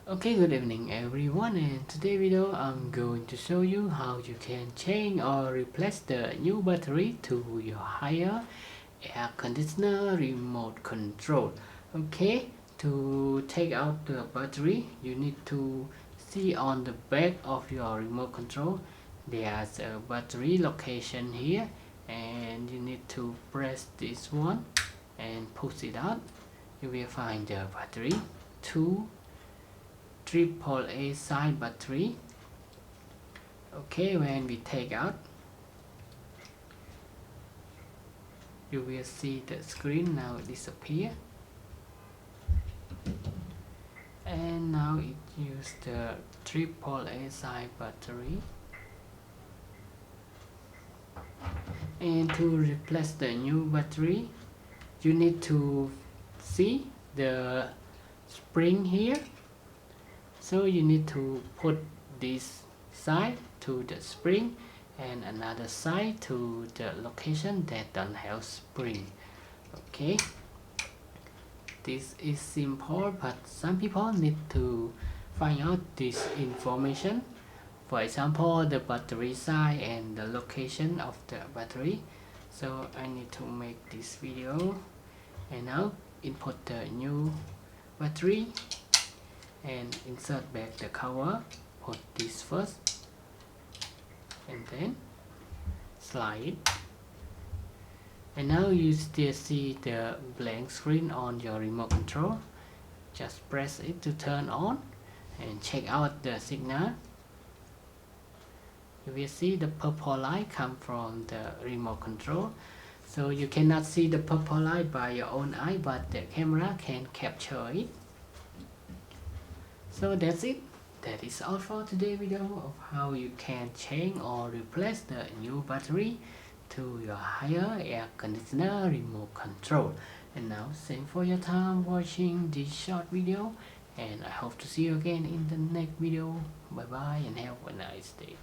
Okay, good evening everyone, and today video I'm going to show you how you can change or replace the new battery to your higher air conditioner remote control. Okay, to take out the battery you need to see on the back of your remote control there's a battery location here, and you need to press this one and push it out. You will find the battery. Two AAA side battery. Okay, when we take out, you will see the screen now disappear, and now it uses the AAA side battery. And to replace the new battery, you need to see the spring here. So you need to put this side to the spring and another side to the location that don't have spring. Okay, this is simple, but some people need to find out this information. For example, the battery side and the location of the battery. So I need to make this video, and now input the new battery and insert back the cover. Put this first and then slide it, and now you still see the blank screen on your remote control. Just press it to turn on and check out the signal. You will see the purple light come from the remote control. So you cannot see the purple light by your own eye, but the camera can capture it. So that's it. That is all for today's video of how you can change or replace the new battery to your higher air conditioner remote control. And now thanks for your time watching this short video, and I hope to see you again in the next video. Bye bye and have a nice day.